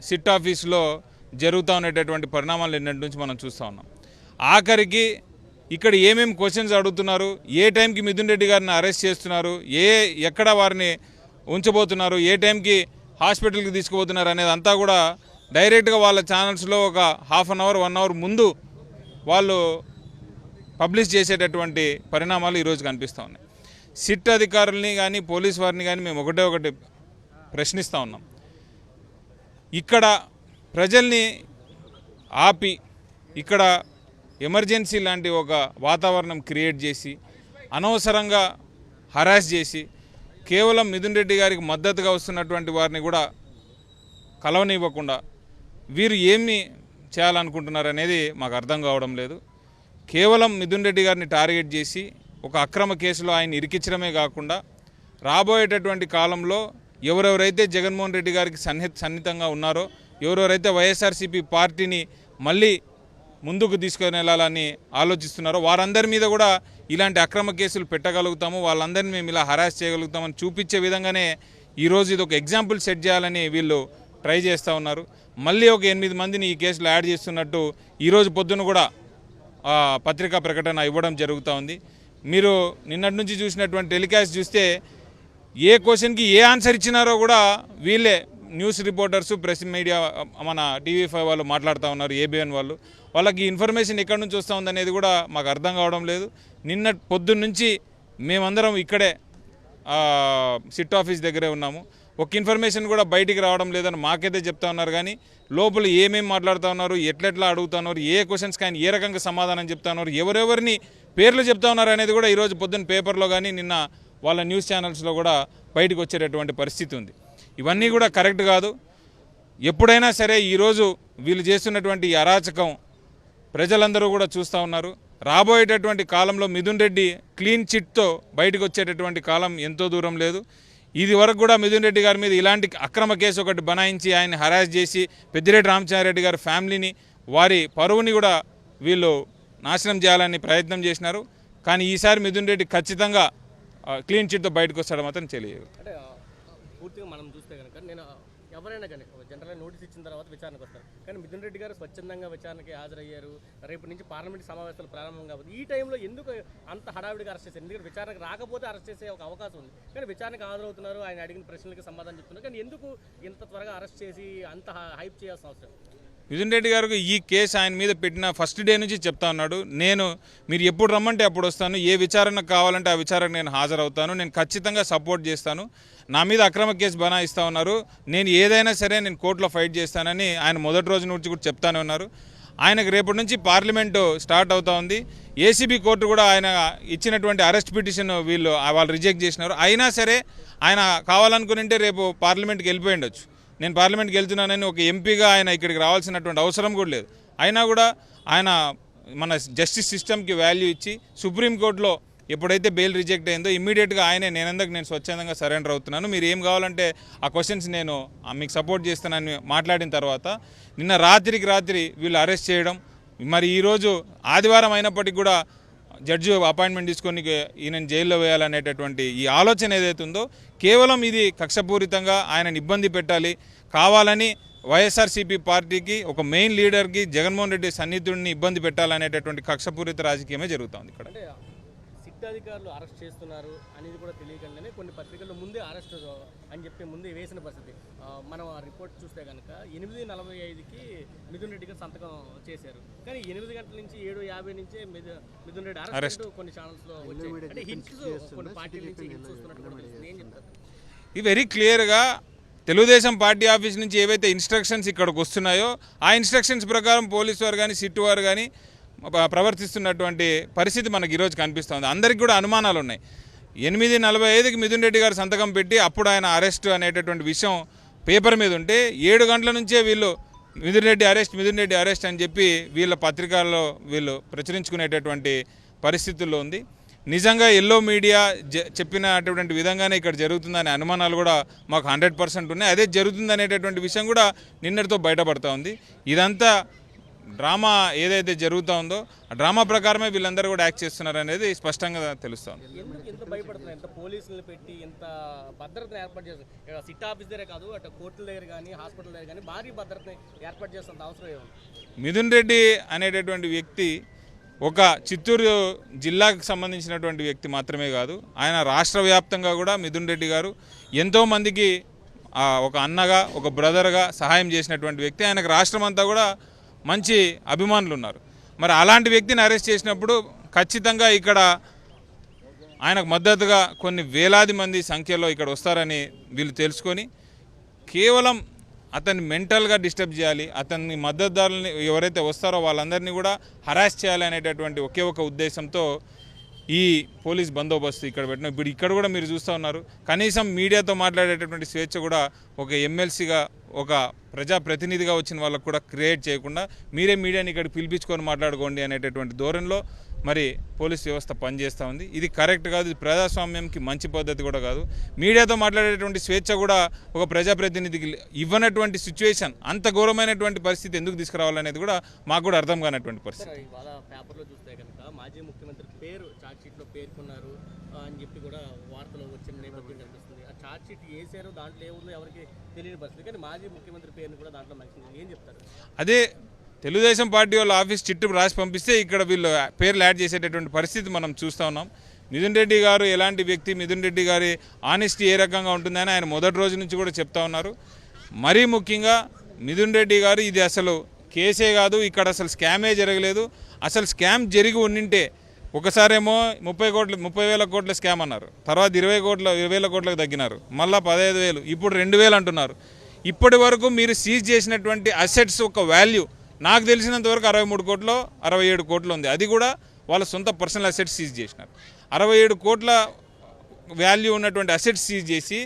SIT ఆఫీస్లో జరుగుతూ ఉండేటటువంటి పరిణామాలు నిన్నటి నుంచి మనం చూస్తూ ఉన్నాం. ఆఖరికి ఇక్కడ ఏమేమి క్వశ్చన్స్ అడుగుతున్నారు, ఏ టైంకి మిథున్ రెడ్డి గారిని అరెస్ట్ చేస్తున్నారు, ఎక్కడ వారిని ఉంచబోతున్నారు, ఏ టైంకి హాస్పిటల్కి తీసుకుపోతున్నారు అనేది అంతా కూడా డైరెక్ట్గా వాళ్ళ ఛానల్స్లో ఒక హాఫ్ అన్ అవర్ 1 అవర్ ముందు వాళ్ళు పబ్లిష్ చేసేటటువంటి పరిణామాలు ఈరోజు కనిపిస్తూ ఉన్నాయి. సిట్ అధికారుల్ని కానీ పోలీస్ వారిని కానీ మేము ఒకటి ప్రశ్నిస్తూ ఉన్నాం. ఇక్కడ ప్రజల్ని ఆపి ఇక్కడ ఎమర్జెన్సీ లాంటి ఒక వాతావరణం క్రియేట్ చేసి అనవసరంగా హరాస్ చేసి కేవలం మిథున్ రెడ్డి గారికి మద్దతుగా వస్తున్నటువంటి వారిని కూడా కలవనివ్వకుండా వీరు ఏమి చేయాలనుకుంటున్నారు అనేది మాకు అర్థం కావడం లేదు. కేవలం మిథున్ రెడ్డి గారిని టార్గెట్ చేసి ఒక అక్రమ కేసులో ఆయన ఇరికించడమే కాకుండా రాబోయేటటువంటి కాలంలో ఎవరెవరైతే జగన్మోహన్ రెడ్డి గారికి సన్నిహితంగా ఉన్నారో, ఎవరెవరైతే వైఎస్ఆర్సీపీ పార్టీని మళ్ళీ ముందుకు తీసుకొని వెళ్ళాలని ఆలోచిస్తున్నారో వారందరి మీద కూడా ఇలాంటి అక్రమ కేసులు పెట్టగలుగుతాము, వాళ్ళందరినీ మేము ఇలా హరాస్ చేయగలుగుతామని చూపించే విధంగానే ఈరోజు ఇది ఒక ఎగ్జాంపుల్ సెట్ చేయాలని వీళ్ళు ట్రై చేస్తూ ఉన్నారు. మళ్ళీ ఒక 8 మందిని ఈ కేసులో యాడ్ చేస్తున్నట్టు ఈరోజు పొద్దున కూడా పత్రికా ప్రకటన ఇవ్వడం జరుగుతూ ఉంది. మీరు నిన్నటి నుంచి చూసినటువంటి టెలికాస్ట్ చూస్తే ఏ క్వశ్చన్కి ఏ ఆన్సర్ ఇచ్చినారో కూడా వీళ్ళే న్యూస్ రిపోర్టర్స్, ప్రెస్ మీడియా, మన TV5 వాళ్ళు మాట్లాడుతూ ఉన్నారు. ABN వాళ్ళకి ఇన్ఫర్మేషన్ ఎక్కడి నుంచి వస్తూ ఉందనేది కూడా మాకు అర్థం కావడం లేదు. నిన్న పొద్దున్న నుంచి మేమందరం ఇక్కడే సిట్ ఆఫీస్ దగ్గరే ఉన్నాము. ఒక ఇన్ఫర్మేషన్ కూడా బయటికి రావడం లేదని మాకైతే చెప్తా ఉన్నారు. కానీ లోపల ఏమేమి మాట్లాడుతూ ఉన్నారు, ఎట్లెట్లా అడుగుతున్నారు, ఏ క్వశ్చన్స్ కానీ ఏ రకంగా సమాధానం చెప్తా ఉన్నారు, ఎవరెవరిని పేర్లు చెప్తా ఉన్నారు అనేది కూడా ఈరోజు పొద్దున్న పేపర్లో కానీ నిన్న వాళ్ళ న్యూస్ ఛానల్స్లో కూడా బయటకు వచ్చేటటువంటి పరిస్థితి ఉంది. ఇవన్నీ కూడా కరెక్ట్ కాదు. ఎప్పుడైనా సరే ఈరోజు వీళ్ళు చేస్తున్నటువంటి ఈ అరాచకం ప్రజలందరూ కూడా చూస్తూ ఉన్నారు. రాబోయేటటువంటి కాలంలో మిథున్ రెడ్డి క్లీన్ చిట్తో బయటకు వచ్చేటటువంటి కాలం ఎంతో దూరం లేదు. ఇది వరకు కూడా మిథున్ రెడ్డి గారి మీద ఇలాంటి అక్రమ కేసు ఒకటి బనాయించి ఆయన హరాస్ చేసి పెద్దిరెడ్డి రామచంద్రారెడ్డి గారి ఫ్యామిలీని, వారి పరువుని కూడా వీళ్ళు నాశనం చేయాలని ప్రయత్నం చేసినారు. కానీ ఈసారి మిథున్ రెడ్డి ఖచ్చితంగా క్లీన్ చిట్తో బయటకు వస్తాడు మాత్రం తెలియదు. అంటే పూర్తిగా మనం చూస్తే కనుక నేను ఎవరైనా కానీ జనరల్గా నోటీస్ ఇచ్చిన తర్వాత విచారణకు వస్తారు. కానీ మిథున్ రెడ్డి గారు స్వచ్ఛందంగా విచారణకి హాజరయ్యారు. రేపు నుంచి పార్లమెంట్ సమావేశాలు ప్రారంభం కాబట్టి ఈ టైంలో ఎందుకు అంత హడావిడిగా అరెస్ట్ చేశారు? ఎందుకంటే విచారణకు రాకపోతే అరెస్ట్ చేసే ఒక అవకాశం ఉంది. కానీ విచారణకు హాజరవుతున్నారు, ఆయన అడిగిన ప్రశ్నలకి సమాధానం చెప్తున్నారు. కానీ ఎందుకు ఇంత త్వరగా అరెస్ట్ చేసి అంత హైప్ చేయాల్సిన అవసరం? మిథున్ రెడ్డి గారికి ఈ కేసు ఆయన మీద పెట్టిన ఫస్ట్ డే నుంచి చెప్తా ఉన్నాడు, మీరు ఎప్పుడు రమ్మంటే అప్పుడు వస్తాను, ఏ విచారణ కావాలంటే ఆ విచారణకు నేను హాజరవుతాను, నేను ఖచ్చితంగా సపోర్ట్ చేస్తాను, నా మీద అక్రమ కేసు బనాయిస్తూ ఉన్నారు, నేను ఏదైనా సరే నేను కోర్టులో ఫైట్ చేస్తానని ఆయన మొదటి రోజు నుంచి కూడా చెప్తానే ఉన్నారు. ఆయనకు రేపటి నుంచి పార్లమెంటు స్టార్ట్ అవుతూ ఉంది. ఏసీబీ కోర్టు కూడా ఆయన ఇచ్చినటువంటి అరెస్ట్ పిటిషన్ వాళ్ళు రిజెక్ట్ చేసినారు. అయినా సరే ఆయన కావాలనుకుని రేపు పార్లమెంట్కి వెళ్ళిపోయి ఉండొచ్చు. నేను పార్లమెంట్కి వెళ్తున్నానని ఒక ఎంపీగా ఆయన ఇక్కడికి రావాల్సినటువంటి అవసరం కూడా లేదు. అయినా కూడా ఆయన మన జస్టిస్ సిస్టమ్కి వాల్యూ ఇచ్చి సుప్రీంకోర్టులో ఎప్పుడైతే బెయిల్ రిజెక్ట్ అయిందో ఇమ్మీడియట్గా నేను స్వచ్ఛందంగా సరెండర్ అవుతున్నాను, మీరు ఏం కావాలంటే ఆ క్వశ్చన్స్ నేను మీకు సపోర్ట్ చేస్తానని మాట్లాడిన తర్వాత నిన్న రాత్రి వీళ్ళు అరెస్ట్ చేయడం, మరి ఈరోజు ఆదివారం అయినప్పటికీ కూడా జడ్జి అపాయింట్మెంట్ తీసుకొని ఈయనని జైల్లో వేయాలనేటటువంటి ఈ ఆలోచన ఏదైతే ఉందో కేవలం ఇది కక్షపూరితంగా ఆయనని ఇబ్బంది పెట్టాలి, కావాలని వైఎస్ఆర్సీపీ పార్టీకి ఒక మెయిన్ లీడర్కి జగన్మోహన్ రెడ్డి సన్నిహితుడిని ఇబ్బంది పెట్టాలనేటటువంటి కక్షపూరిత రాజకీయమే జరుగుతుంది ఇక్కడ. సిట్ అధికారులు అరెస్ట్ చేస్తున్నారు అనేది కూడా తెలియకుండానే కొన్ని పత్రికల్లో ముందే అరెస్ట్ అని చెప్పి ముందే వేసిన పరిస్థితి. మనం ఆ రిపోర్ట్ చూస్తే కనుక 8:45కి మిథున్ రెడ్డి గారు సంతకం చేశారు. కానీ 8 గంటల నుంచి 7:50 నుంచే మిథున్ రెడ్డి అరెస్ట్ కొన్ని ఛానల్స్లో వచ్చాయి. అంటే హింట్స్ కొన్ని పార్టీల నుంచి హింట్స్ వస్తున్నట్టు కూడా తెలుస్తుంది. ఏం చెప్తారు? ఇది వెరీ క్లియర్గా తెలుగుదేశం పార్టీ ఆఫీస్ నుంచి ఏవైతే ఇన్స్ట్రక్షన్స్ ఇక్కడికి వస్తున్నాయో ఆ ఇన్స్ట్రక్షన్స్ ప్రకారం పోలీసు వారు కానీ సిట్ వారు కానీ ప్రవర్తిస్తున్నటువంటి పరిస్థితి మనకి ఈరోజు కనిపిస్తుంది. అందరికీ కూడా అనుమానాలు ఉన్నాయి. 8:45కి మిథున్ రెడ్డి గారు సంతకం పెట్టి అప్పుడు ఆయన అరెస్ట్ అనేటటువంటి విషయం పేపర్ మీద ఉంటే 7 గంటల నుంచే వీళ్ళు మిథున్ రెడ్డి అరెస్ట్ అని చెప్పి వీళ్ళ పత్రికల్లో వీళ్ళు ప్రచురించుకునేటటువంటి పరిస్థితుల్లో ఉంది. నిజంగా ఎల్లో మీడియా చెప్పినటువంటి విధంగానే ఇక్కడ జరుగుతుందనే అనుమానాలు కూడా మాకు 100% ఉన్నాయి. అదే జరుగుతుందనేటటువంటి విషయం కూడా నిన్నటితో బయటపడతా ఉంది. ఇదంతా డ్రామా ఏదైతే జరుగుతూ ఉందో ఆ డ్రామా ప్రకారమే వీళ్ళందరూ కూడా యాక్ట్ చేస్తున్నారు అనేది స్పష్టంగా తెలుస్తుంది. ఎందుకు ఇంత భయపడుతున్నారు? ఎంత పోలీసులను పెట్టి ఎంత భద్రతను ఏర్పాటు చేస్తారు? సిట్ ఆఫీస్ దగ్గరే కాదు, అటు కోర్టుల దగ్గర కానీ హాస్పిటల్ దగ్గర కానీ భారీ భద్రతని ఏర్పాటు చేస్తున్నంత అవసరం ఏముంది? మిథున్ రెడ్డి అనేటటువంటి వ్యక్తి ఒక చిత్తూరు జిల్లాకు సంబంధించినటువంటి వ్యక్తి మాత్రమే కాదు, ఆయన రాష్ట్ర వ్యాప్తంగా కూడా మిథున్ రెడ్డి గారు ఎంతోమందికి ఒక అన్నగా ఒక బ్రదర్గా సహాయం చేసినటువంటి వ్యక్తి. ఆయనకు రాష్ట్రం అంతా కూడా మంచి అభిమానులు ఉన్నారు. మరి అలాంటి వ్యక్తిని అరెస్ట్ చేసినప్పుడు ఖచ్చితంగా ఇక్కడ ఆయనకు మద్దతుగా కొన్ని వేలాది మంది సంఖ్యలో ఇక్కడ వస్తారని వీళ్ళు తెలుసుకొని కేవలం అతన్ని మెంటల్గా డిస్టర్బ్ చేయాలి, అతన్ని మద్దతుదారులని ఎవరైతే వస్తారో వాళ్ళందరినీ కూడా హరాస్ చేయాలి అనేటటువంటి ఒకే ఒక ఉద్దేశంతో ఈ పోలీస్ బందోబస్తు ఇక్కడ పెట్టిన. ఇప్పుడు ఇక్కడ కూడా మీరు చూస్తూ ఉన్నారు, కనీసం మీడియాతో మాట్లాడేటటువంటి స్వేచ్ఛ కూడా ఒక ఎమ్మెల్సీగా ఒక ప్రజాప్రతినిధిగా వచ్చిన వాళ్ళకు కూడా క్రియేట్ చేయకుండా మీరే మీడియాని ఇక్కడ పిలిపించుకొని మాట్లాడుకోండి అనేటటువంటి ధోరణిలో మరి పోలీస్ వ్యవస్థ పనిచేస్తూ ఉంది. ఇది కరెక్ట్ కాదు, ఇది ప్రజాస్వామ్యంకి మంచి పద్ధతి కూడా కాదు. మీడియాతో మాట్లాడేటువంటి స్వేచ్ఛ కూడా ఒక ప్రజాప్రతినిధికి ఇవ్వనటువంటి సిచ్యువేషన్, అంత ఘోరమైనటువంటి పరిస్థితి ఎందుకు తీసుకురావాలనేది కూడా మాకు కూడా అర్థం కానటువంటి పరిస్థితి. ఇవాళ పేపర్లో చూస్తే కనుక మాజీ ముఖ్యమంత్రి పేరు ఛార్జ్షీట్లో పేర్కొన్నారు అని చెప్పి కూడా వార్తలు వచ్చిన నేపథ్యం కనిపిస్తుంది. ఆ ఛార్జ్షీట్ వేసారు, దాంట్లో ఏముందో ఎవరికి తెలియని పరిస్థితి, కానీ మాజీ ముఖ్యమంత్రి పేరుని కూడా దాంట్లో మెన్షన్ ఏం చెప్తారు? అదే తెలుగుదేశం పార్టీ వాళ్ళ ఆఫీస్ చిట్టు రాసి పంపిస్తే ఇక్కడ వీళ్ళు పేర్లు యాడ్ చేసేటటువంటి పరిస్థితి మనం చూస్తూ ఉన్నాం. మిథున్ రెడ్డి గారు ఎలాంటి వ్యక్తి, మిథున్ రెడ్డి గారి ఆనెస్టీ ఏ రకంగా ఉంటుందని ఆయన మొదటి రోజు నుంచి కూడా చెప్తా ఉన్నారు. మరీ ముఖ్యంగా మిథున్ రెడ్డి గారు ఇది అసలు కేసే కాదు, ఇక్కడ అసలు స్కామే జరగలేదు. అసలు స్కామ్ జరిగి ఉండింటే ఒకసారేమో 30,000 కోట్ల స్కామ్ అన్నారు, తర్వాత 20,000 కోట్లకు తగ్గినారు, మళ్ళీ 15,000, ఇప్పుడు 2,000 అంటున్నారు. ఇప్పటి వరకు మీరు సీజ్ చేసినటువంటి అసెట్స్ ఒక వాల్యూ నాకు తెలిసినంత వరకు 63 కోట్లు 67 కోట్లు ఉంది. అది కూడా వాళ్ళ సొంత పర్సనల్ అసెట్స్ సీజ్ చేసినారు. 67 కోట్ల వాల్యూ ఉన్నటువంటి అసెట్స్ సీజ్ చేసి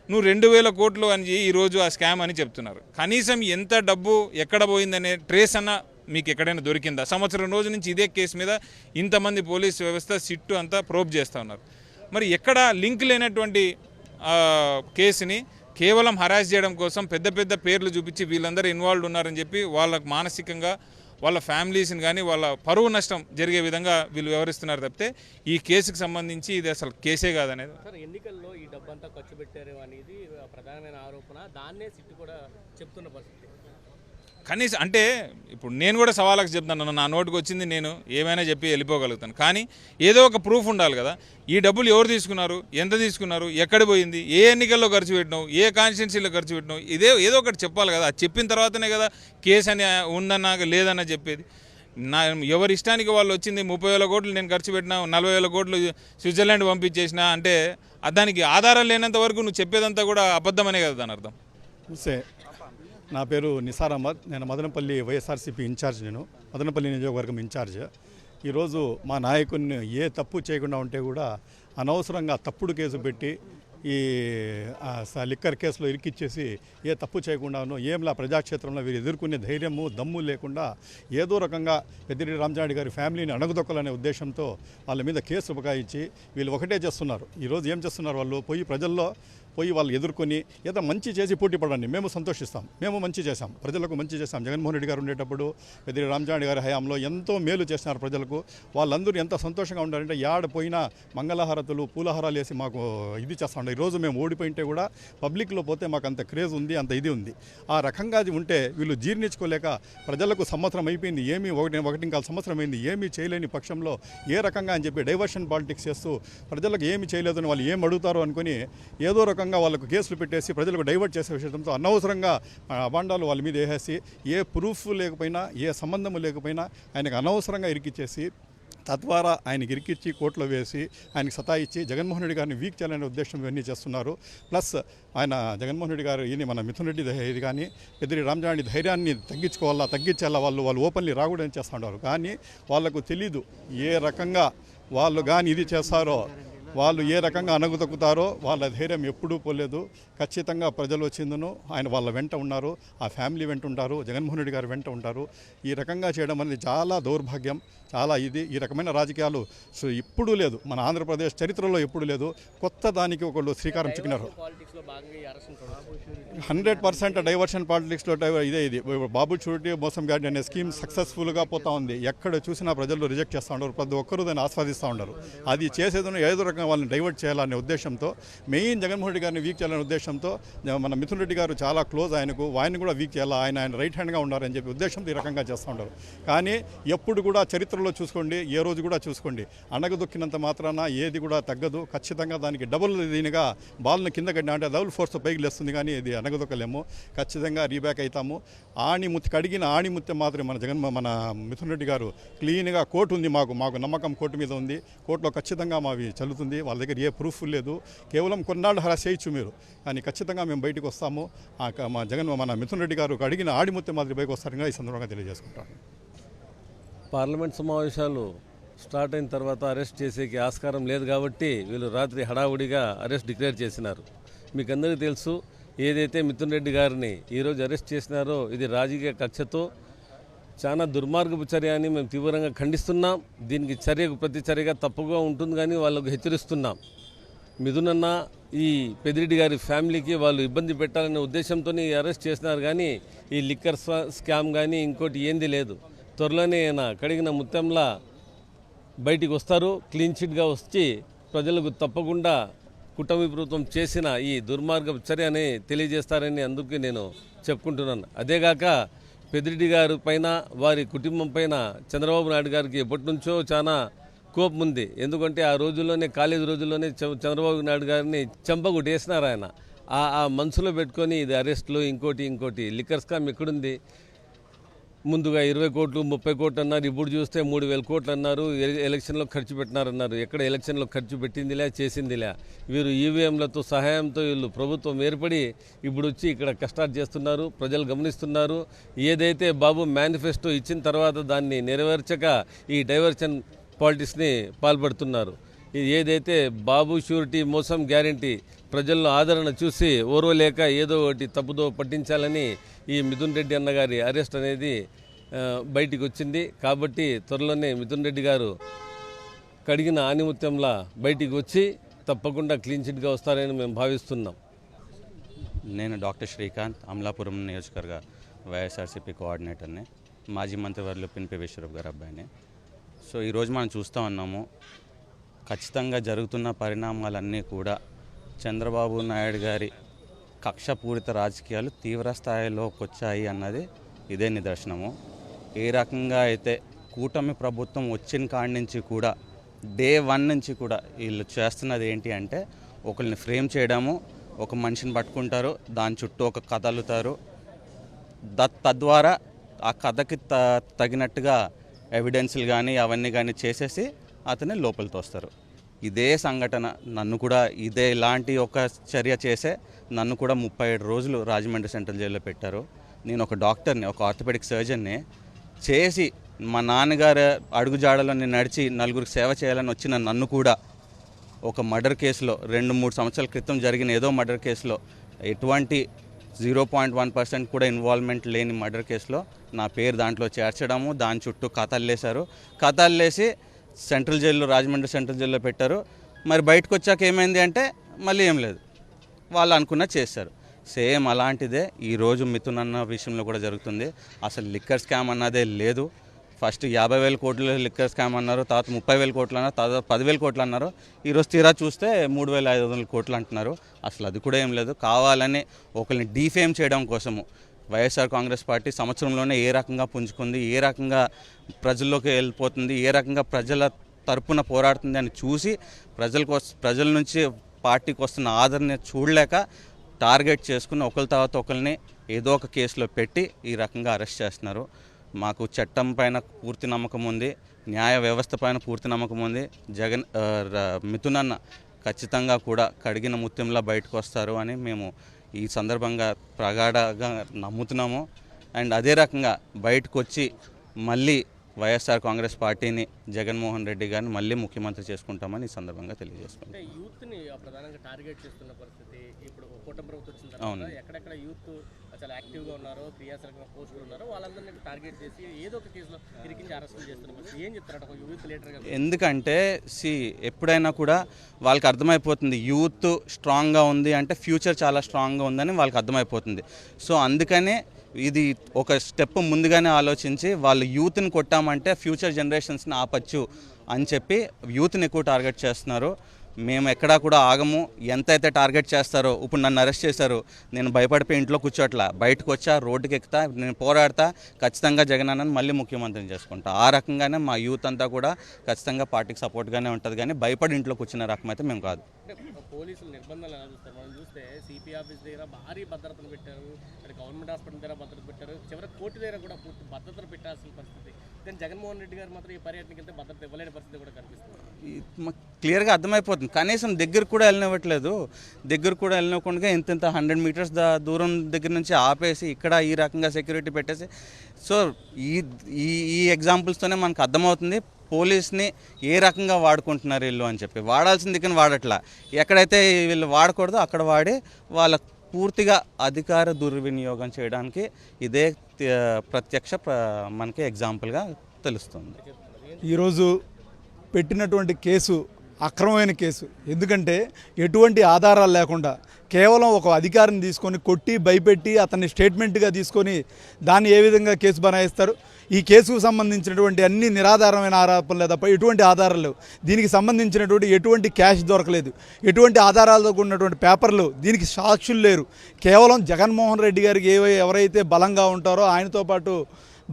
నువ్వు 2,000 కోట్లు అని ఈరోజు ఆ స్కామ్ అని చెప్తున్నారు. కనీసం ఎంత డబ్బు ఎక్కడ పోయిందనే ట్రేస్ అన్న మీకు ఎక్కడైనా దొరికిందా? సంవత్సరం రోజు నుంచి ఇదే కేసు మీద ఇంతమంది పోలీస్ వ్యవస్థ సిట్టు అంతా ప్రోబ్ చేస్తూ ఉన్నారు. మరి ఎక్కడ లింక్ లేనటువంటి కేసుని కేవలం హరాస్ చేయడం కోసం పెద్ద పెద్ద పేర్లు చూపించి వీళ్ళందరూ ఇన్వాల్వ్ ఉన్నారని చెప్పి వాళ్ళకు మానసికంగా వాళ్ళ ఫ్యామిలీస్ని కానీ వాళ్ళ పరువు నష్టం జరిగే విధంగా వీళ్ళు వ్యవహరిస్తున్నారు తప్పితే ఈ కేసుకు సంబంధించి ఇది అసలు కేసే కాదనేది. సార్, ఎన్నికల్లో ఈ డబ్బంతా ఖర్చు పెట్టారు అనేది ప్రధానమైన ఆరోపణ, దాన్నే సిట్టు కూడా చెప్తున్న పరిస్థితి. కనీసం అంటే ఇప్పుడు నేను కూడా సవాళ్ళకి చెప్తాను, నా నోటికి వచ్చింది నేను ఏమైనా చెప్పి వెళ్ళిపోగలుగుతాను, కానీ ఏదో ఒక ప్రూఫ్ ఉండాలి కదా. ఈ డబ్బులు ఎవరు తీసుకున్నారు, ఎంత తీసుకున్నారు, ఎక్కడ పోయింది, ఏ ఎన్నికల్లో ఖర్చు పెట్టినావు, ఏ కాన్స్టిట్యున్సీలో ఖర్చు పెట్టినావు, ఏదో ఒకటి చెప్పాలి కదా. అది చెప్పిన తర్వాతనే కదా కేసు అని ఉందన్నా లేదన్నా చెప్పేది. ఎవరి ఇష్టానికి వాళ్ళు వచ్చింది 30,000 కోట్లు నేను ఖర్చు పెట్టినా, 40,000 కోట్లు స్విట్జర్లాండ్ పంపించేసిన అంటే దానికి ఆధారం లేనంత వరకు నువ్వు చెప్పేదంతా కూడా అబద్ధమనే కదా దాని అర్థం. నా పేరు నిసార్ అహ్మద్, నేను మదనపల్లి వైఎస్ఆర్సీపీ ఇన్ఛార్జ్, నేను మదనపల్లి నియోజకవర్గం ఇన్ఛార్జ్. ఈరోజు మా నాయకుడిని ఏ తప్పు చేయకుండా ఉంటే కూడా అనవసరంగా తప్పుడు కేసు పెట్టి ఈ లిక్కర్ కేసులో ఇరికిచ్చేసి ఏ తప్పు చేయకుండాను ఏంలా ప్రజాక్షేత్రంలో వీరు ఎదుర్కొనే ధైర్యము దమ్ము లేకుండా ఏదో రకంగా పెద్దిరెడ్డి రామచంద్రారెడ్డి గారి ఫ్యామిలీని అణగదొక్కాలనే ఉద్దేశంతో వాళ్ళ మీద కేసు బకాయించి వీళ్ళు ఒకటే చేస్తున్నారు. ఈరోజు ఏం చేస్తున్నారు, వాళ్ళు ప్రజల్లో వాళ్ళు ఎదుర్కొని ఏదో మంచి చేసి పోటీ పడండి, మేము సంతోషిస్తాం, మేము మంచి చేశాం, ప్రజలకు మంచి చేశాం. జగన్మోహన్ రెడ్డి గారు ఉండేటప్పుడు పెద్దిరెడ్డి రామచంద్రారెడ్డి గారి హయాంలో ఎంతో మేలు చేసినారు ప్రజలకు. వాళ్ళందరూ ఎంత సంతోషంగా ఉండారంటే పోయినా మంగళహారతులు పూలహారాలు వేసి మాకు ఇది చేస్తూ ఉంటారు. ఈరోజు మేము ఓడిపోయింటే కూడా పబ్లిక్లో పోతే మాకు అంత క్రేజ్ ఉంది, అంత ఇది ఉంది. ఆ రకంగా అది ఉంటే వీళ్ళు జీర్ణించుకోలేక ప్రజలకు సంవత్సరం అయిపోయింది, ఒకటి కాల సంవత్సరం అయింది, ఏమీ చేయలేని పక్షంలో ఏ రకంగా అని చెప్పి డైవర్షన్ పాలిటిక్స్ చేస్తూ ప్రజలకు ఏమి చేయలేదని వాళ్ళు ఏం అడుగుతారో అనుకుని ఏదో రకంగా వాళ్ళకు కేసులు పెట్టేసి ప్రజలకు డైవర్ట్ చేసే విషయంతో అనవసరంగా అబాండాలు వాళ్ళ మీద వేసేసి ఏ ప్రూఫ్ లేకపోయినా ఏ సంబంధము లేకపోయినా ఆయనకు అనవసరంగా ఇరికిచ్చేసి తద్వారా ఆయనకి ఇరికిచ్చి కోర్టులో వేసి ఆయనకి సతాయిచ్చి జగన్మోహన్ రెడ్డి గారిని వీక్ చేయాలనే ఉద్దేశం ఇవన్నీ చేస్తున్నారు. ప్లస్ ఆయన జగన్మోహన్ రెడ్డి గారు ఈయన మన మిథున్ రెడ్డి ఇది కానీ పెద్దిరెడ్డి రామచంద్రారెడ్డి ధైర్యాన్ని తగ్గించాలా వాళ్ళు ఓపెన్లీ రాకూడదని చేస్తుంటారు. కానీ వాళ్ళకు తెలీదు ఏ రకంగా వాళ్ళు కానీ ఇది చేస్తారో వాళ్ళు ఏ రకంగా అణగుతొక్కుతారో వాళ్ళ ధైర్యం ఎప్పుడూ పోలేదు. ఖచ్చితంగా ప్రజలు వచ్చిందను ఆయన వాళ్ళ వెంట ఉన్నారు, ఆ ఫ్యామిలీ వెంట ఉంటారు, జగన్మోహన్ రెడ్డి గారు వెంట ఉంటారు. ఈ రకంగా చేయడం అనేది చాలా దౌర్భాగ్యం, చాలా ఈ రకమైన రాజకీయాలు ఇప్పుడు లేదు, మన ఆంధ్రప్రదేశ్ చరిత్రలో ఎప్పుడు లేదు. కొత్త దానికి ఒకళ్ళు శ్రీకారం చుక్కినారు. 100% డైవర్షన్ పాలిటిక్స్లో ఇది బాబు షూరిటీ మోసం గ్యారెంటీ అనే స్కీమ్ సక్సెస్ఫుల్గా పోతా ఉంది. ఎక్కడ చూసినా ప్రజలు రిజెక్ట్ చేస్తూ ఉన్నారు, ప్రతి ఒక్కరూ దాన్ని ఆస్వాదిస్తూ ఉన్నారు. అది చేసేదని ఏదో రకంగా వాళ్ళని డైవర్ట్ చేయాలనే ఉద్దేశంతో, మెయిన్ జగన్మోహన్ రెడ్డి గారిని వీక్ చేయాలనే ఉద్దేశంతో, మన మిథున్ రెడ్డి గారు చాలా క్లోజ్ ఆయన కూడా వీక్ చేయాలి, ఆయన రైట్ హ్యాండ్గా ఉండాలని చెప్పి ఉద్దేశంతో ఈ రకంగా చేస్తూ ఉంటారు. కానీ ఎప్పుడు కూడా చరిత్రలో చూసుకోండి, ఏ రోజు కూడా చూసుకోండి, అణగదొక్కినంత మాత్రాన ఏది కూడా తగ్గదు. ఖచ్చితంగా దానికి డబుల్ దీనిగా బాల్ని కింద కట్టిన అంటే డబుల్ ఫోర్స్తో పైకి లేస్తుంది, కానీ ఇది అణగదొక్కలేము. ఖచ్చితంగా రీబ్యాక్ అవుతాము. కడిగిన ఆణిముత్యం మాత్రమే మన మిథున్ రెడ్డి గారు క్లీన్గా కోర్టు ఉంది, మాకు నమ్మకం కోర్టు మీద ఉంది. కోర్టులో ఖచ్చితంగా మావి చల్లుతుంది. వాళ్ళ దగ్గర ఏ ప్రూఫ్ లేదు, కేవలం కొన్నాళ్ళు హరాస్ చేయొచ్చు మీరు, కానీ ఖచ్చితంగా మేము బయటకు వస్తాము. మన మిథున్ రెడ్డి గారు అడిగిన ఆడిముత్యం మాదిరి బయటకు వస్తారని ఈ సందర్భంగా తెలియజేసుకుంటాను. పార్లమెంట్ సమావేశాలు స్టార్ట్ అయిన తర్వాత అరెస్ట్ చేసేకి ఆస్కారం లేదు కాబట్టి వీళ్ళు రాత్రి హడావుడిగా అరెస్ట్ డిక్లేర్ చేసినారు. మీకు అందరికీ తెలుసు, ఏదైతే మిథున్ రెడ్డి గారిని ఈరోజు అరెస్ట్ చేసినారో ఇది రాజకీయ కక్షతో చాలా దుర్మార్గపు చర్య అని మేము తీవ్రంగా ఖండిస్తున్నాం. దీనికి చర్యకు ప్రతి చర్యగా తప్పుగా ఉంటుంది, కానీ వాళ్ళకు హెచ్చరిస్తున్నాం. మిథున్ అన్న ఈ పెద్దిరెడ్డి గారి ఫ్యామిలీకి వాళ్ళు ఇబ్బంది పెట్టాలనే ఉద్దేశంతో అరెస్ట్ చేసినారు, కానీ ఈ లిక్కర్ స్కామ్ కానీ ఇంకోటి ఏంది లేదు. త్వరలోనే ఆయన కడిగిన ముత్యంలా బయటికి వస్తారు, క్లీన్ చిట్గా వచ్చి ప్రజలకు తప్పకుండా కూటమి ప్రభుత్వం చేసిన ఈ దుర్మార్గపు చర్య అని తెలియజేస్తారని అందుకే నేను చెప్పుకుంటున్నాను. అదేగాక పెద్దిరెడ్డి గారి పైన వారి కుటుంబం పైన చంద్రబాబు నాయుడు గారికి ఎప్పటి నుంచో చాలా కోపం ఉంది. ఎందుకంటే ఆ రోజుల్లోనే కాలేజీ రోజుల్లోనే చంద్రబాబు నాయుడు గారిని చెంపగుట్టేసినారు ఆయన. ఆ మనసులో పెట్టుకొని ఇది అరెస్టులు ఇంకోటి లిక్కర్ స్కామ్ ఎక్కడుంది? ముందుగా 20 కోట్లు 30 కోట్లు అన్నారు, ఇప్పుడు చూస్తే 3,000 కోట్లు అన్నారు. ఎలక్షన్లో ఖర్చు పెట్టినారన్నారు. ఎక్కడ ఎలక్షన్లో ఖర్చు పెట్టిందిలే, చేసిందిలే. వీరు ఈవీఎంలతో సహాయంతో వీళ్ళు ప్రభుత్వం ఏర్పడి ఇప్పుడు వచ్చి ఇక్కడ కష్టాలు చేస్తున్నారు. ప్రజలు గమనిస్తున్నారు. ఏదైతే బాబు మేనిఫెస్టో ఇచ్చిన తర్వాత దాన్ని నెరవేర్చక ఈ డైవర్షన్ పాలిటిక్స్ని పాల్పడుతున్నారు. ఏదైతే బాబు షూరిటీ మోసం గ్యారెంటీ ప్రజల్లో ఆదరణ చూసి ఓర్వలేక ఏదో ఒకటి తప్పుదో పట్టించాలని ఈ మిథున్ రెడ్డి అన్నగారి అరెస్ట్ అనేది బయటికి వచ్చింది. కాబట్టి త్వరలోనే మిథున్ రెడ్డి గారు కడిగిన ఆనిముత్యంలా బయటికి వచ్చి తప్పకుండా క్లీన్ చిట్గా వస్తారని మేము భావిస్తున్నాం. నేను డాక్టర్ శ్రీకాంత్, అమలాపురం నియోజకవర్గ వైఎస్ఆర్సీపీ కోఆర్డినేటర్ని, మాజీ మంత్రివర్యులు పినిపి విశ్వరూప్ గారి అబ్బాయిని. సో ఈరోజు మనం చూస్తూ ఉన్నాము, ఖచ్చితంగా జరుగుతున్న పరిణామాలన్నీ కూడా చంద్రబాబు నాయుడు గారి కక్షపూరిత రాజకీయాలు తీవ్ర స్థాయిలోకి వచ్చాయి అన్నది ఇదే నిదర్శనము. ఏ రకంగా అయితే కూటమి ప్రభుత్వం వచ్చిన కాడి నుంచి కూడా డే 1 నుంచి కూడా వీళ్ళు చేస్తున్నది ఏంటి అంటే, ఒకరిని ఫ్రేమ్ చేయడము, ఒక మనిషిని పట్టుకుంటారు, దాని చుట్టూ ఒక కథ అల్లుతారు, తద్వారా ఆ కథకి తగినట్టుగా ఎవిడెన్స్లు కానీ అవన్నీ కానీ చేసేసి అతన్ని లోపలికి తోస్తారు. ఇదే సంఘటన నన్ను కూడా ఇలాంటి ఒక చర్య చేసే నన్ను కూడా 37 రోజులు రాజమండ్రి సెంట్రల్ జైల్లో పెట్టారు. నేను ఒక డాక్టర్ని, ఒక ఆర్థోపెడిక్ సర్జన్ని చేసి మా నాన్నగారు అడుగుజాడలో నేను నడిచి నలుగురికి సేవ చేయాలని వచ్చిన నన్ను కూడా ఒక మర్డర్ కేసులో 2-3 సంవత్సరాల క్రితం జరిగిన ఏదో మర్డర్ కేసులో ఎటువంటి 0.1% కూడా ఇన్వాల్వ్మెంట్ లేని మర్డర్ కేసులో నా పేరు దాంట్లో చేర్చడము, దాని చుట్టూ కథల్లేసి సెంట్రల్ జైల్లో, రాజమండ్రి సెంట్రల్ జైల్లో పెట్టారు. మరి బయటకు వచ్చాక ఏమైంది అంటే మళ్ళీ ఏం లేదు, వాళ్ళు అనుకున్నది చేశారు. సేమ్ అలాంటిదే ఈరోజు మిథున్ అన్న విషయంలో కూడా జరుగుతుంది. అసలు లిక్కర్ స్కామ్ అన్నదే లేదు. ఫస్ట్ 50,000 కోట్లు లిక్కర్ స్కామ్ అన్నారు, తర్వాత 30,000 కోట్లు అన్నారు, తర్వాత 10,000 కోట్లు అన్నారు. ఈరోజు తీరా చూస్తే 3,500 కోట్లు అంటున్నారు. అసలు అది కూడా ఏం లేదు. కావాలని ఒకరిని డీఫేమ్ చేయడం కోసము వైఎస్ఆర్ కాంగ్రెస్ పార్టీ సంవత్సరంలోనే ఏ రకంగా పుంజుకుంది, ఏ రకంగా ప్రజల్లోకి వెళ్ళిపోతుంది, ఏ రకంగా ప్రజల తరపున పోరాడుతుంది అని చూసి ప్రజల నుంచి పార్టీకి వస్తున్న ఆదరణ చూడలేక టార్గెట్ చేసుకుని ఒకరి తర్వాత ఒకరిని ఏదో ఒక కేసులో పెట్టి ఈ రకంగా అరెస్ట్ చేస్తున్నారు. మాకు చట్టం పైన పూర్తి నమ్మకం ఉంది, న్యాయ వ్యవస్థ పైన పూర్తి నమ్మకం ఉంది. మిథున్ అన్న ఖచ్చితంగా కూడా కడిగిన ముత్యంలా బయటకు వస్తారు అని మేము ఈ సందర్భంగా ప్రగాఢంగా నమ్ముతున్నాము. అండ్ అదే రకంగా బయటకు వచ్చి మళ్ళీ వైఎస్ఆర్ కాంగ్రెస్ పార్టీని జగన్మోహన్ రెడ్డి గారిని మళ్ళీ ముఖ్యమంత్రి చేసుకుంటామని ఈ సందర్భంగా తెలియజేసుకుంటాం. అంటే యూత్ని ప్రధానంగా టార్గెట్ చేస్తున్న పరిస్థితి ఇప్పుడు కూటమి ప్రభుత్వం వచ్చిన తర్వాత ఎక్కడెక్కడ యూత్ చాలా యాక్టివ్గా ఉన్నారో క్రియాశీలకంగా పోస్టులు ఉన్నారో వాళ్ళందరినీ టార్గెట్ చేసి ఏదో ఒక కేసులో ఇరికించి అరెస్టులు చేస్తున్న పరిస్థితి. ఏం చెప్తారట ఒక యూత్ లీడర్గా? ఎందుకంటే ఎప్పుడైనా కూడా వాళ్ళకి అర్థమైపోతుంది యూత్ స్ట్రాంగ్గా ఉంది అంటే ఫ్యూచర్ చాలా స్ట్రాంగ్గా ఉందని వాళ్ళకి అర్థమైపోతుంది. సో అందుకనే ఇది ఒక స్టెప్ ముందుగానే ఆలోచించి వాళ్ళు యూత్ని కొట్టామంటే ఫ్యూచర్ జనరేషన్స్ని ఆపచ్చు అని చెప్పి యూత్ని ఎక్కువ టార్గెట్ చేస్తున్నారు. మేము ఎక్కడా కూడా ఆగము. ఎంతైతే టార్గెట్ చేస్తారో, ఇప్పుడు నన్ను అరెస్ట్ చేశారు, నేను భయపడిపోయి ఇంట్లో కూర్చోట్లా, బయటకు వచ్చా, రోడ్డుకి ఎక్కుతా, నేను పోరాడతా, ఖచ్చితంగా జగన్ అన్నని మళ్ళీ ముఖ్యమంత్రిని చేసుకుంటా. ఆ రకంగానే మా యూత్ అంతా కూడా ఖచ్చితంగా పార్టీకి సపోర్ట్గానే ఉంటుంది, కానీ భయపడి ఇంట్లో కూర్చునే రకం అయితే మేము కాదు. పోలీసులు నిర్బంధాలు ఎలా చూస్తారు? మనం చూస్తే సిపి ఆఫీస్ దగ్గర భారీ భద్రతను పెట్టారు, అక్కడ గవర్నమెంట్ హాస్పిటల్ దగ్గర భద్రత పెట్టారు, చివరికి కోర్టు దగ్గర కూడా పూర్తి భద్రతను పెట్టాల్సిన పరిస్థితి. కానీ జగన్మోహన్ రెడ్డి గారు మాత్రం ఈ పర్యటనకి వెళ్తే భద్రత ఇవ్వలేని పరిస్థితి కూడా కనిపిస్తుంది. క్లియర్గా అర్థమైపోతుంది. కనీసం దగ్గర కూడా వెళ్ళనివ్వట్లేదు. దగ్గర కూడా వెళ్ళనివ్వకుండా ఇంత 100 మీటర్స్ దూరం దగ్గర నుంచి ఆపేసి ఇక్కడ ఈ రకంగా సెక్యూరిటీ పెట్టేసి, సో ఈ ఎగ్జాంపుల్స్తోనే మనకు అర్థమవుతుంది పోలీస్ని ఏ రకంగా వాడుకుంటున్నారు వీళ్ళు అని చెప్పి. వాడాల్సింది కానీ వాడట్లా, ఎక్కడైతే వీళ్ళు వాడకూడదో అక్కడ వాడి వాళ్ళ పూర్తిగా అధికార దుర్వినియోగం చేయడానికి ఇదే ప్రత్యక్ష మనకి ఎగ్జాంపుల్గా తెలుస్తుంది. ఈరోజు పెట్టినటువంటి కేసు అక్రమమైన కేసు. ఎందుకంటే ఎటువంటి ఆధారాలు లేకుండా కేవలం ఒక అధికారిని తీసుకొని కొట్టి భయపెట్టి అతన్ని స్టేట్మెంట్గా తీసుకొని దాన్ని ఏ విధంగా కేసు బనాయిస్తారు? ఈ కేసుకు సంబంధించినటువంటి అన్ని నిరాధారమైన ఆరోపణలే తప్ప ఎటువంటి ఆధారాలు లేవు. దీనికి సంబంధించినటువంటి ఎటువంటి క్యాష్ దొరకలేదు, ఎటువంటి ఆధారాలతో ఉన్నటువంటి పేపర్లు, దీనికి సాక్షులు లేరు. కేవలం జగన్మోహన్ రెడ్డి గారికి ఎవరైతే బలంగా ఉంటారో ఆయనతో పాటు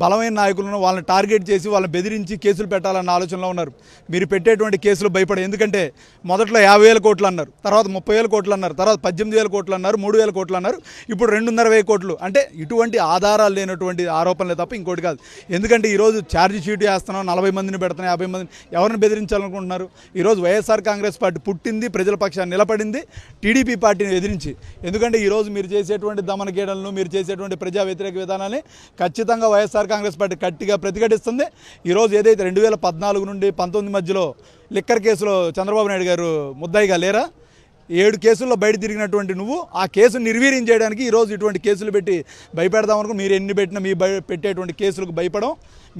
బలమైన నాయకులను వాళ్ళని టార్గెట్ చేసి వాళ్ళని బెదిరించి కేసులు పెట్టాలన్న ఆలోచనలో ఉన్నారు. మీరు పెట్టేటువంటి కేసులు భయపడే, ఎందుకంటే మొదట్లో 50,000 కోట్లు అన్నారు, తర్వాత 30,000 కోట్లు అన్నారు, తర్వాత 18,000 కోట్లు అన్నారు, 3,000 కోట్లు అన్నారు, ఇప్పుడు 2,500 కోట్లు. అంటే ఇటువంటి ఆధారాలు లేనటువంటి ఆరోపణలే తప్ప ఇంకోటి కాదు. ఎందుకంటే ఈరోజు ఛార్జ్ షీట్ వేస్తున్నాం, 40 మందిని పెడుతున్నాం, 50 మందిని ఎవరిని బెదిరించాలనుకుంటున్నారు? ఈరోజు వైఎస్ఆర్ కాంగ్రెస్ పార్టీ పుట్టింది ప్రజల పక్షాన్ని నిలబడింది టీడీపీ పార్టీని ఎదిరించి. ఎందుకంటే ఈరోజు మీరు చేసేటువంటి దమనగీడలను, మీరు చేసేటువంటి ప్రజా వ్యతిరేక విధానాన్ని ఖచ్చితంగా వైఎస్ఆర్ కాంగ్రెస్ పార్టీ గట్టిగా ప్రతిఘటిస్తుంది. ఈరోజు ఏదైతే 2014 నుండి 19 మధ్యలో లిక్కర్ కేసులో చంద్రబాబు నాయుడు గారు ముద్దాయిగా లేరా? 7 కేసుల్లో బయట తిరిగినటువంటి నువ్వు ఆ కేసును నిర్వీర్యం చేయడానికి ఈరోజు ఇటువంటి కేసులు పెట్టి భయపెడదాం అనుకో. మీరు ఎన్ని పెట్టినా మీ పెట్టేటువంటి కేసులకు భయపడం,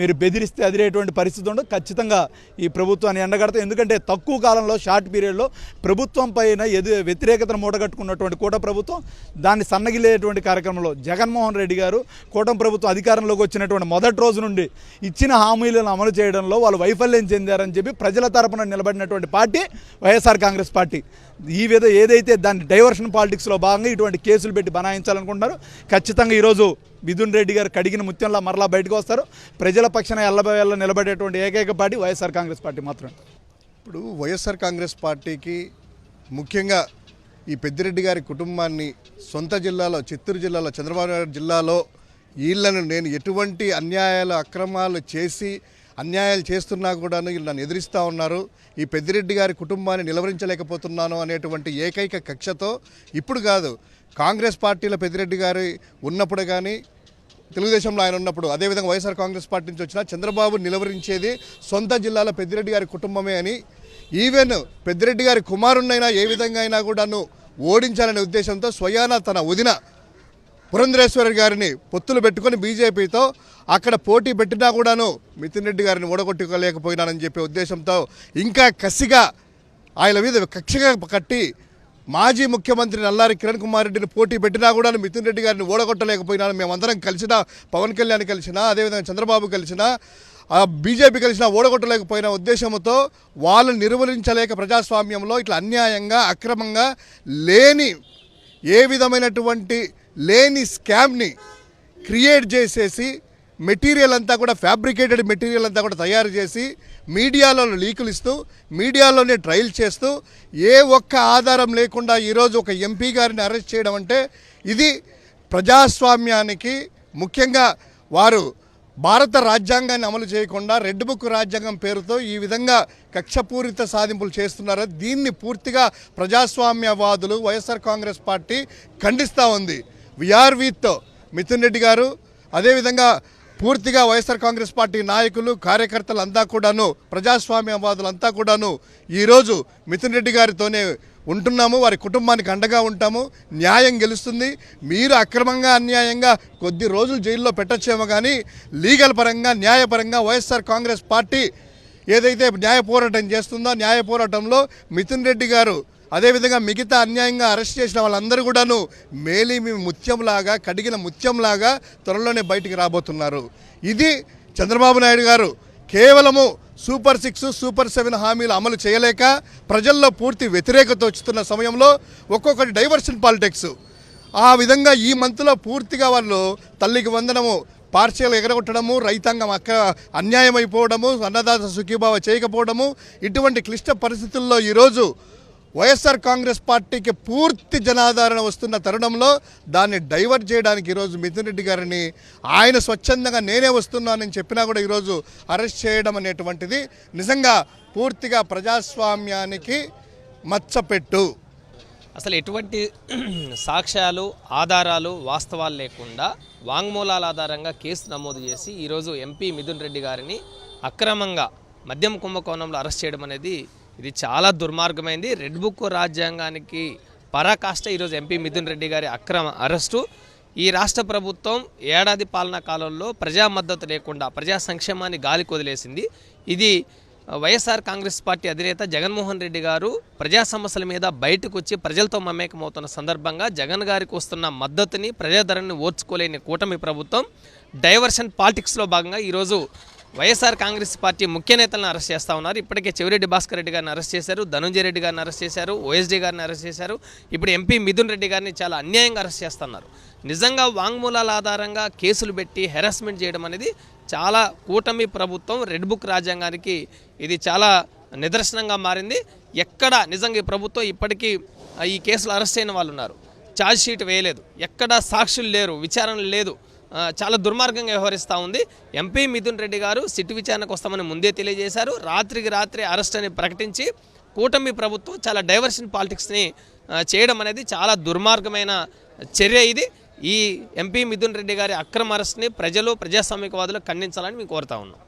మీరు బెదిరిస్తే అదిరేటువంటి పరిస్థితి ఉండదు. ఖచ్చితంగా ఈ ప్రభుత్వాన్ని ఎండగడతాం. ఎందుకంటే తక్కువ కాలంలో షార్ట్ పీరియడ్లో ప్రభుత్వం పైన వ్యతిరేకతను మూటగట్టుకున్నటువంటి కూటమి ప్రభుత్వం దాన్ని సన్నగిలేటువంటి కార్యక్రమంలో జగన్మోహన్ రెడ్డి గారు కూటమి ప్రభుత్వం అధికారంలోకి వచ్చినటువంటి మొదటి రోజు నుండి ఇచ్చిన హామీలను అమలు చేయడంలో వాళ్ళు వైఫల్యం చెందారని చెప్పి ప్రజల తరపున నిలబడినటువంటి పార్టీ వైఎస్ఆర్ కాంగ్రెస్ పార్టీ. ఏదైతే దాన్ని డైవర్షన్ పాలిటిక్స్లో భాగంగా ఇటువంటి కేసులు పెట్టి బనాయించాలనుకుంటున్నారు. ఖచ్చితంగా ఈరోజు మిథున్ రెడ్డి గారు కడిగిన ముత్యంలా మరలా బయటకు వస్తారు. ప్రజల పక్షాన ఎల్లబెల్ల నిలబడేటువంటి ఏకైక పార్టీ వైఎస్ఆర్ కాంగ్రెస్ పార్టీ మాత్రమే. ఇప్పుడు వైఎస్ఆర్ కాంగ్రెస్ పార్టీకి ముఖ్యంగా ఈ పెద్దిరెడ్డి గారి కుటుంబాన్ని సొంత జిల్లాలో, చిత్తూరు జిల్లాలో, చంద్రబాబు నాయుడు జిల్లాలో వీళ్ళను నేను ఎటువంటి అన్యాయాలు అక్రమాలు చేసి అన్యాయాలు చేస్తున్నా కూడా వీళ్ళు నన్ను ఎదిరిస్తూ ఉన్నారు, ఈ పెద్దిరెడ్డి గారి కుటుంబాన్ని నిలవరించలేకపోతున్నాను అనేటువంటి ఏకైక కక్షతో ఇప్పుడు కాదు, కాంగ్రెస్ పార్టీలో పెద్దిరెడ్డి గారి ఉన్నప్పుడు కానీ తెలుగుదేశంలో ఆయన ఉన్నప్పుడు, అదేవిధంగా వైఎస్ఆర్ కాంగ్రెస్ పార్టీ నుంచి వచ్చిన చంద్రబాబు నిలవరించేది సొంత జిల్లాలో పెద్దిరెడ్డి గారి కుటుంబమే అని, ఈవెన్ పెద్దిరెడ్డి గారి కుమారుణ్ణైనా ఏ విధంగా అయినా కూడాను ఓడించాలనే ఉద్దేశంతో స్వయాన తన వదిన పురంధరేశ్వరి గారిని పొత్తులు పెట్టుకొని బీజేపీతో అక్కడ పోటీ పెట్టినా కూడాను మిథున్ రెడ్డి గారిని ఓడగొట్టుకోలేకపోయినానని చెప్పే ఉద్దేశంతో ఇంకా కసిగా ఆయన మీద కక్షగా కట్టి మాజీ ముఖ్యమంత్రి నల్లారి కిరణ్ కుమార్ రెడ్డిని పోటీ పెట్టినా కూడా మిథున్ రెడ్డి గారిని ఓడగొట్టలేకపోయినాను. మేమందరం కలిసినా, పవన్ కళ్యాణ్ కలిసినా, అదేవిధంగా చంద్రబాబు కలిసినా, బీజేపీ కలిసినా ఓడగొట్టలేకపోయిన ఉద్దేశంతో వాళ్ళని నిర్వహించలేక ప్రజాస్వామ్యంలో ఇట్లా అన్యాయంగా అక్రమంగా ఏ విధమైనటువంటి లేని స్కామ్ని క్రియేట్ చేసేసి మెటీరియల్ అంతా కూడా ఫ్యాబ్రికేటెడ్ మెటీరియల్ అంతా కూడా తయారు చేసి మీడియాలో లీకులు ఇస్తూ మీడియాలోనే ట్రయల్ చేస్తూ ఏ ఒక్క ఆధారం లేకుండా ఈరోజు ఒక ఎంపీ గారిని అరెస్ట్ చేయడం అంటే ఇది ప్రజాస్వామ్యానికి, ముఖ్యంగా వారు భారత రాజ్యాంగాన్ని అమలు చేయకుండా రెడ్ బుక్ రాజ్యాంగం పేరుతో ఈ విధంగా కక్షపూరిత సాధింపులు చేస్తున్నారో దీన్ని పూర్తిగా ప్రజాస్వామ్యవాదులు వైఎస్ఆర్ కాంగ్రెస్ పార్టీ ఖండిస్తూ ఉంది. వీఆర్ విత్ మిథున్ రెడ్డి గారు, అదేవిధంగా పూర్తిగా వైఎస్ఆర్ కాంగ్రెస్ పార్టీ నాయకులు కార్యకర్తలంతా కూడాను ప్రజాస్వామ్యవాదులంతా కూడాను ఈరోజు మిథున్ రెడ్డి గారితోనే ఉంటున్నాము, వారి కుటుంబానికి అండగా ఉంటాము. న్యాయం గెలుస్తుంది. మీరు అక్రమంగా అన్యాయంగా కొద్ది రోజులు జైల్లో పెట్టచ్చేమో కానీ లీగల్ పరంగా న్యాయపరంగా వైఎస్ఆర్ కాంగ్రెస్ పార్టీ ఏదైతే న్యాయ పోరాటం చేస్తుందో న్యాయ పోరాటంలో మిథున్ రెడ్డి గారు అదేవిధంగా మిగతా అన్యాయంగా అరెస్ట్ చేసిన వాళ్ళందరూ కూడాను మేలిమి ముత్యంలాగా కడిగిన ముత్యంలాగా త్వరలోనే బయటికి రాబోతున్నారు. ఇది చంద్రబాబు నాయుడు గారు కేవలము సూపర్ 6, సూపర్ 7 హామీలు అమలు చేయలేక ప్రజల్లో పూర్తి వ్యతిరేకత వచ్చుతున్న సమయంలో ఒక్కొక్కటి డైవర్షన్ పాలిటిక్స్ ఆ విధంగా ఈ మంత్లో పూర్తిగా వాళ్ళు తల్లికి వందనము పార్షియల్ ఎగరగొట్టడము, రైతాంగం అన్యాయం అయిపోవడము, అన్నదాత సుఖీభావ చేయకపోవడము, ఇటువంటి క్లిష్ట పరిస్థితుల్లో ఈరోజు వైఎస్ఆర్ కాంగ్రెస్ పార్టీకి పూర్తి జనాదరణ వస్తున్న తరుణంలో దాన్ని డైవర్ట్ చేయడానికి ఈరోజు మిథున్ రెడ్డి గారిని ఆయన స్వచ్ఛందంగా నేనే వస్తున్నానని చెప్పినా కూడా ఈరోజు అరెస్ట్ చేయడం అనేటువంటిది నిజంగా పూర్తిగా ప్రజాస్వామ్యానికి మచ్చపెట్టు. అసలు ఎటువంటి సాక్ష్యాలు ఆధారాలు వాస్తవాలు లేకుండా వాంగ్మూలాల ఆధారంగా కేసు నమోదు చేసి ఈరోజు ఎంపీ మిథున్ రెడ్డి గారిని అక్రమంగా మద్యం కుంభకోణంలో అరెస్ట్ చేయడం అనేది ఇది చాలా దుర్మార్గమైంది. రెడ్ బుక్ రాజ్యాంగానికి పరాకాష్ట ఈరోజు ఎంపీ మిథున్ రెడ్డి గారి అక్రమ అరెస్టు. ఈ రాష్ట్ర ప్రభుత్వం ఏడాది పాలనా కాలంలో ప్రజా మద్దతు లేకుండా ప్రజా సంక్షేమాన్ని గాలికి వదిలేసింది. ఇది వైఎస్ఆర్ కాంగ్రెస్ పార్టీ అధినేత జగన్మోహన్ రెడ్డి గారు ప్రజా సమస్యల మీద బయటకు వచ్చి ప్రజలతో మమేకమవుతున్న సందర్భంగా జగన్ గారికి వస్తున్న మద్దతుని ప్రజాదరణని ఓర్చుకోలేని కూటమి ప్రభుత్వం డైవర్షన్ పాలిటిక్స్లో భాగంగా ఈరోజు వైఎస్ఆర్ కాంగ్రెస్ పార్టీ ముఖ్య నేతలను అరెస్ట్ చేస్తూ ఉన్నారు. ఇప్పటికే చెవిరెడ్డి భాస్కర్ రెడ్డి గారిని అరెస్ట్ చేశారు, ధనుంజయ రెడ్డి గారిని అరెస్ట్ చేశారు, ఓఎస్డీ గారిని అరెస్ట్ చేశారు. ఇప్పుడు ఎంపీ మిథున్ రెడ్డి గారిని చాలా అన్యాయంగా అరెస్ట్ చేస్తున్నారు. నిజంగా వాంగ్మూలాల ఆధారంగా కేసులు పెట్టి హెరాస్మెంట్ చేయడం అనేది చాలా కూటమి ప్రభుత్వం రెడ్ బుక్ రాజ్యాంగానికి ఇది చాలా నిదర్శనంగా మారింది. ఎక్కడ నిజంగా ఈ ప్రభుత్వం ఇప్పటికీ ఈ కేసులు అరెస్ట్ అయిన వాళ్ళు ఉన్నారు, ఛార్జ్ షీట్ వేయలేదు, ఎక్కడ సాక్షులు లేరు, విచారణ లేదు, చాలా దుర్మార్గంగా వ్యవహరిస్తూ ఉంది. ఎంపీ మిథున్ రెడ్డి గారు సిట్ విచారణకు వస్తామని ముందే తెలియజేశారు. రాత్రికి రాత్రి అరెస్ట్ అని ప్రకటించి కూటమి ప్రభుత్వం చాలా డైవర్షన్ పాలిటిక్స్ని చేయడం అనేది చాలా దుర్మార్గమైన చర్య. ఇది ఈ ఎంపీ మిథున్ రెడ్డి గారి అక్రమ అరెస్ట్ని ప్రజలు ప్రజాస్వామికవాదులు ఖండించాలని మేము కోరుతా ఉన్నాం.